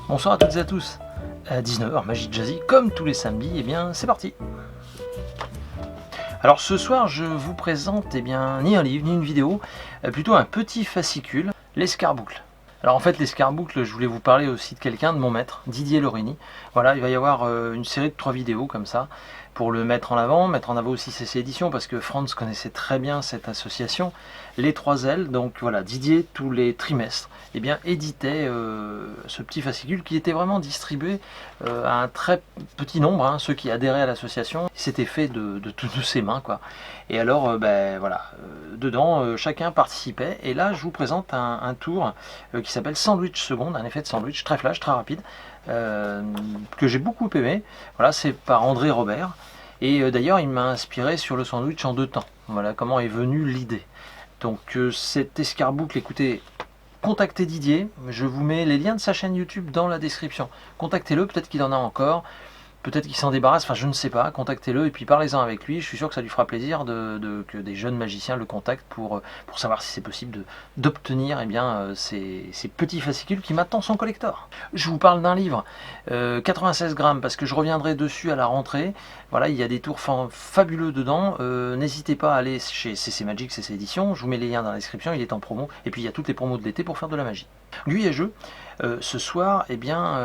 Bonsoir à toutes et à tous. À 19h, Magie Jazzy, comme tous les samedis, et bien c'est parti. Alors ce soir, je vous présente ni un livre, ni une vidéo, plutôt un petit fascicule, l'escarboucle. Alors en fait, l'escarboucle, je voulais vous parler aussi de quelqu'un, de mon maître, Didier Lorini. Voilà, il va y avoir une série de 3 vidéos comme ça, pour le mettre en avant aussi CC Éditions, parce que Franz connaissait très bien cette association, les 3 L. Donc voilà, Didier, tous les trimestres, éditait ce petit fascicule qui était vraiment distribué à un très petit nombre, ceux qui adhéraient à l'association. C'était fait de ses mains, quoi. Et alors, dedans, chacun participait. Et là, je vous présente un tour qui s'appelle Sandwich Seconde, un effet de sandwich très flash, très rapide, que j'ai beaucoup aimé. Voilà, c'est par André Robert. Et d'ailleurs, il m'a inspiré sur le sandwich en 2 temps. Voilà comment est venue l'idée. Donc cet escarboucle, écoutez, contactez Didier, je vous mets les liens de sa chaîne YouTube dans la description. Contactez-le, peut-être qu'il en a encore, peut-être qu'il s'en débarrasse, enfin je ne sais pas, contactez-le et puis parlez-en avec lui. Je suis sûr que ça lui fera plaisir que des jeunes magiciens le contactent pour savoir si c'est possible d'obtenir ces petits fascicules qui maintenant sont collector. Je vous parle d'un livre, 96 grammes, parce que je reviendrai dessus à la rentrée. Voilà, il y a des tours fabuleux dedans. N'hésitez pas à aller chez CC Magic, CC Éditions. Je vous mets les liens dans la description, il est en promo. Et puis il y a toutes les promos de l'été pour faire de la magie. Lui et jeu, ce soir,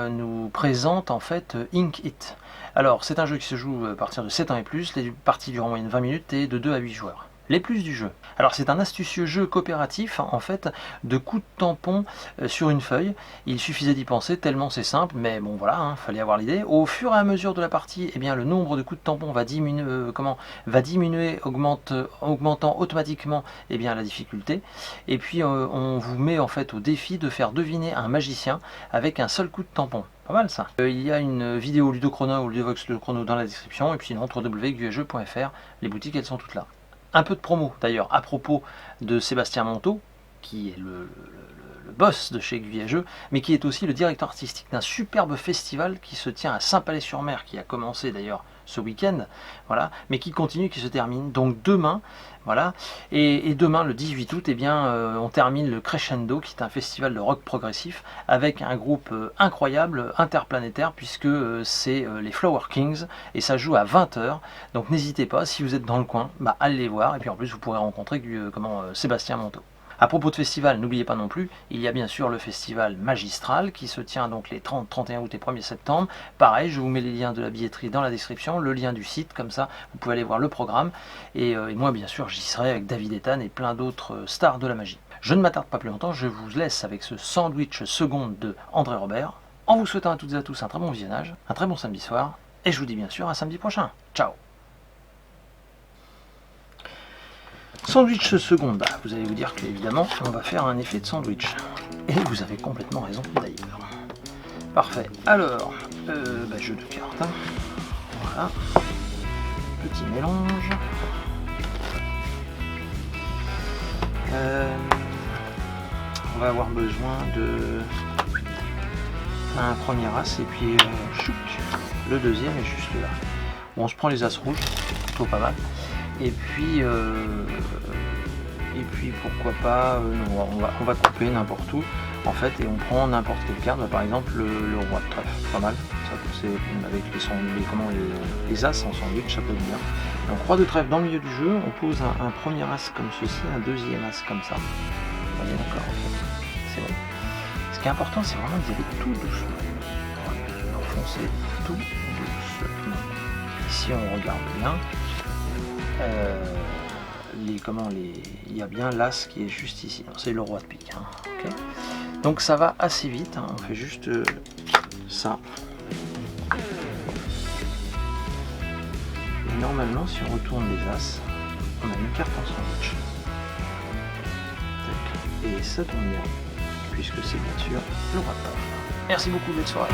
nous présente en fait Ink It. Alors, c'est un jeu qui se joue à partir de 7 ans et plus. Les parties durent en moyenne 20 minutes et de 2 à 8 joueurs. Les plus du jeu. Alors c'est un astucieux jeu coopératif en fait de coups de tampon sur une feuille. Il suffisait d'y penser tellement c'est simple, mais bon voilà, fallait avoir l'idée. Au fur et à mesure de la partie, le nombre de coups de tampon va diminuer, augmentant automatiquement la difficulté. Et puis on vous met en fait au défi de faire deviner un magicien avec un seul coup de tampon. Pas mal ça. Il y a une vidéo Ludochrono ou Ludovox Ludochrono dans la description, et puis sinon www.guejeu.fr, les boutiques elles sont toutes là. Un peu de promo d'ailleurs à propos de Sébastien Monteau, qui est le boss de chez Guejeu, mais qui est aussi le directeur artistique d'un superbe festival qui se tient à Saint-Palais-sur-Mer, qui a commencé d'ailleurs ce week-end, voilà, mais qui continue, qui se termine. Donc demain, voilà, et demain le 18 août, on termine le Crescendo, qui est un festival de rock progressif, avec un groupe incroyable, interplanétaire, puisque c'est les Flower Kings, et ça joue à 20h, donc n'hésitez pas, si vous êtes dans le coin, allez les voir, et puis en plus vous pourrez rencontrer Sébastien Monteau. À propos de festival, n'oubliez pas non plus, il y a bien sûr le festival magistral qui se tient donc les 30, 31 août et 1er septembre. Pareil, je vous mets les liens de la billetterie dans la description, le lien du site, comme ça vous pouvez aller voir le programme. Et moi bien sûr j'y serai avec David Ethan et plein d'autres stars de la magie. Je ne m'attarde pas plus longtemps, je vous laisse avec ce sandwich seconde de André Robert, en vous souhaitant à toutes et à tous un très bon visionnage, un très bon samedi soir, et je vous dis bien sûr à samedi prochain. Ciao. Sandwich seconde, vous allez vous dire qu'évidemment on va faire un effet de sandwich. Et vous avez complètement raison d'ailleurs. Parfait, alors, jeu de cartes. Voilà. Petit mélange. On va avoir besoin de un premier as et puis chouc, le deuxième est juste là. Bon, on se prend les as rouges, plutôt pas mal. Et puis pourquoi pas, on va couper n'importe où en fait, et on prend n'importe quelle carte, par exemple le roi de trèfle, pas mal, ça c'est avec les as en sandwich, ça peut être bien. Donc roi de trèfle dans le milieu du jeu, on pose un premier as comme ceci, un deuxième as comme ça. Vous voyez, d'accord, en fait, c'est bon. Ce qui est important, c'est vraiment d'y aller tout doucement. Enfoncer tout doucement. Ici on regarde bien. Il y a bien l'as qui est juste ici, c'est le roi de pique, okay. Donc ça va assez vite, on fait juste ça. Et normalement si on retourne les as, on a une carte en sandwich. Et ça tombe bien, puisque c'est bien sûr le roi de trèfle. Merci beaucoup, belle soirée.